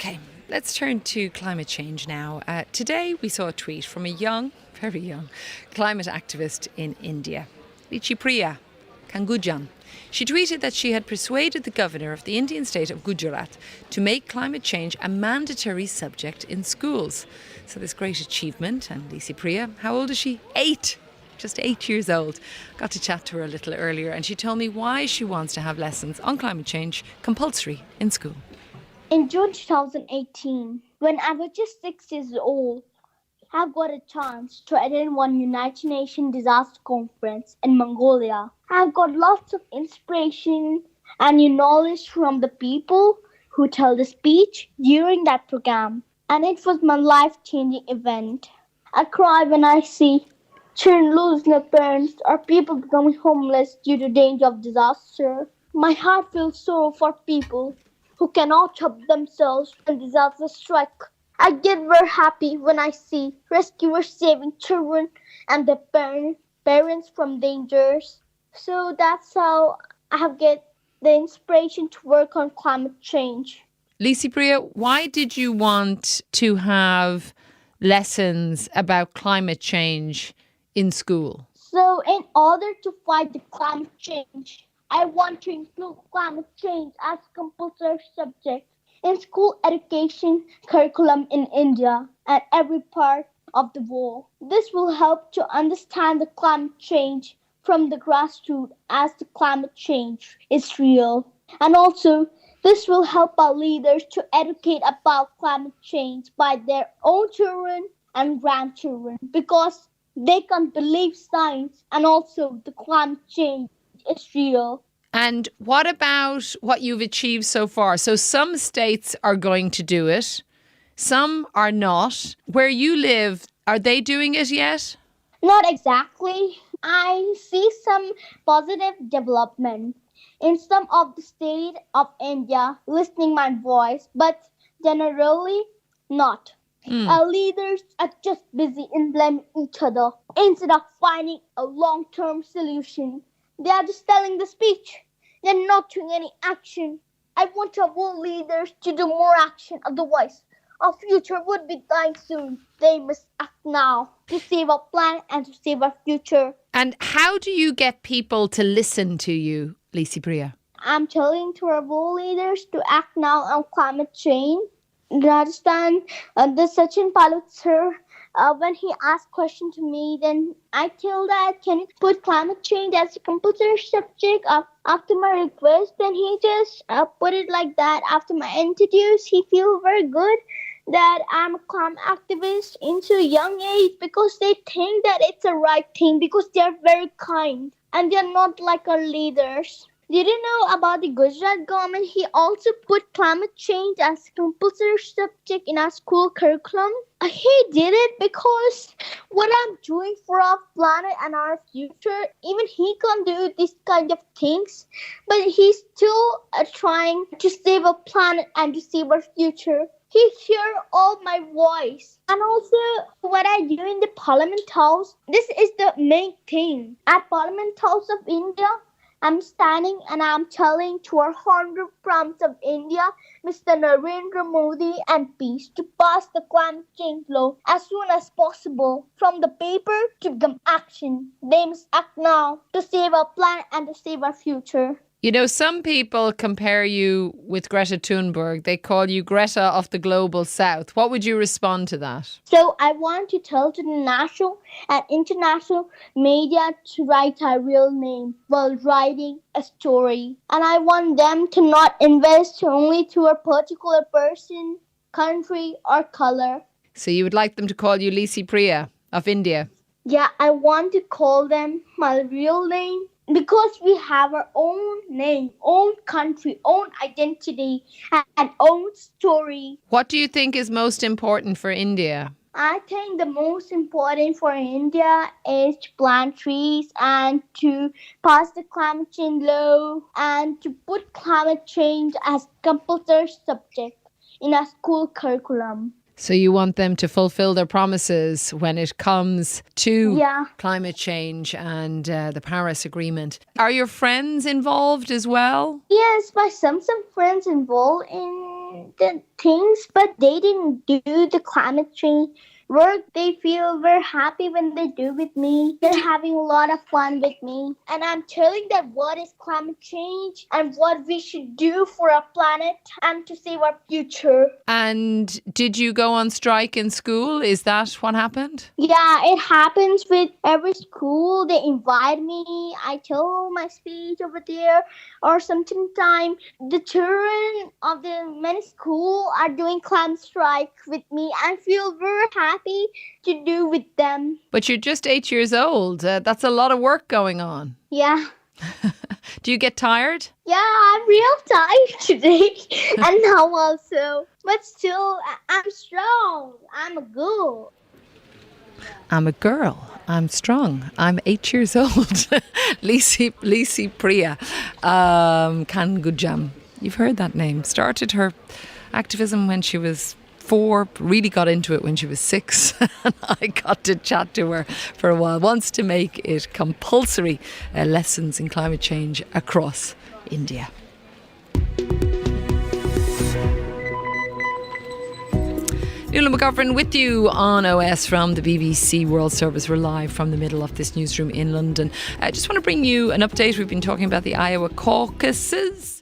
Okay, let's turn to climate change now. Today we saw a tweet from a young, very young, climate activist in India, Licypriya Kangujam. She tweeted that she had persuaded the governor of the Indian state of Gujarat to make climate change a mandatory subject in schools. So this great achievement, and Licypriya, how old is she? 8! Just 8 years old. Got to chat to her a little earlier and she told me why she wants to have lessons on climate change compulsory in school. In June 2018, when I was just 6 years old, I got a chance to attend one United Nations disaster conference in Mongolia. I got lots of inspiration and new knowledge from the people who tell the speech during that program. And it was my life-changing event. I cry when I see children losing their parents or people becoming homeless due to danger of disaster. My heart feels sorrow for people who cannot help themselves when disasters strike. I get very happy when I see rescuers saving children and their parents from dangers. So that's how I have get the inspiration to work on climate change. Licypriya, why did you want to have lessons about climate change in school? So in order to fight the climate change, I want to include climate change as a compulsory subject in school education curriculum in India and every part of the world. This will help to understand the climate change from the grassroots as the climate change is real. And also, this will help our leaders to educate about climate change by their own children and grandchildren because they can believe science and also the climate change is real. And what about what you've achieved so far? So some states are going to do it, some are not. Where you live, are they doing it yet? Not exactly. I see some positive development in some of the state of India listening my voice, but generally not. Our leaders are just busy in blaming each other instead of finding a long-term solution. They are just telling the speech. They're not doing any action. I want our world leaders to do more action. Otherwise, our future would be dying soon. They must act now to save our planet and to save our future. And how do you get people to listen to you, Licypriya? I'm telling to our world leaders to act now on climate change. Rajasthan, the Sachin Pilot sir, when he asked question to me, then I tell that can you put climate change as a compulsory subject after my request? Then he just put it like that. After my introduce, he feel very good that I'm a climate activist into a young age because they think that it's a right thing because they are very kind and they're not like our leaders. Did you know about the Gujarat government? He also put climate change as a compulsory subject in our school curriculum. He did it because what I'm doing for our planet and our future, even he can't do these kind of things, but he's still trying to save our planet and to save our future. He hear all my voice. And also what I do in the Parliament House, this is the main thing. At Parliament House of India, I'm standing and I'm telling to our 100 Prime of India, Mr. Narendra Modi MPs to pass the climate change law as soon as possible. From the paper to become action. They must act now to save our planet and to save our future. You know, some people compare you with Greta Thunberg. They call you Greta of the Global South. What would you respond to that? So I want to tell to the national and international media to write our real name while writing a story. And I want them to not invest only to a particular person, country, or color. So you would like them to call you Licypriya of India? Yeah, I want to call them my real name. Because we have our own name, own country, own identity, and own story. What do you think is most important for India? I think the most important for India is to plant trees and to pass the climate change law and to put climate change as compulsory subject in our school curriculum. So you want them to fulfill their promises when it comes to Yeah. climate change and the Paris Agreement. Are your friends involved as well? Yes, my some friends involved in the things, but they didn't do the climate change work. They feel very happy when they do with me. They're having a lot of fun with me. And I'm telling them what is climate change and what we should do for our planet and to save our future. And did you go on strike in school? Is that what happened? Yeah, it happens with every school. They invite me. I tell my speech over there, or sometimes the children of the many school are doing climate strike with me. I feel very happy to do with them. But you're just 8 years old. That's a lot of work going on. Yeah. Do you get tired? Yeah, I'm real tired today and now also. But still, I'm strong. I'm a girl. I'm a girl. I'm strong. I'm 8 years old. Licypriya Kangujam. You've heard that name. Started her activism when she was 4, really got into it when she was 6. And I got to chat to her for a while. Wants to make it compulsory lessons in climate change across India. Nuala McGovern with you on OS from the BBC World Service. We're live from the middle of this newsroom in London. I just want to bring you an update. We've been talking about the Iowa caucuses.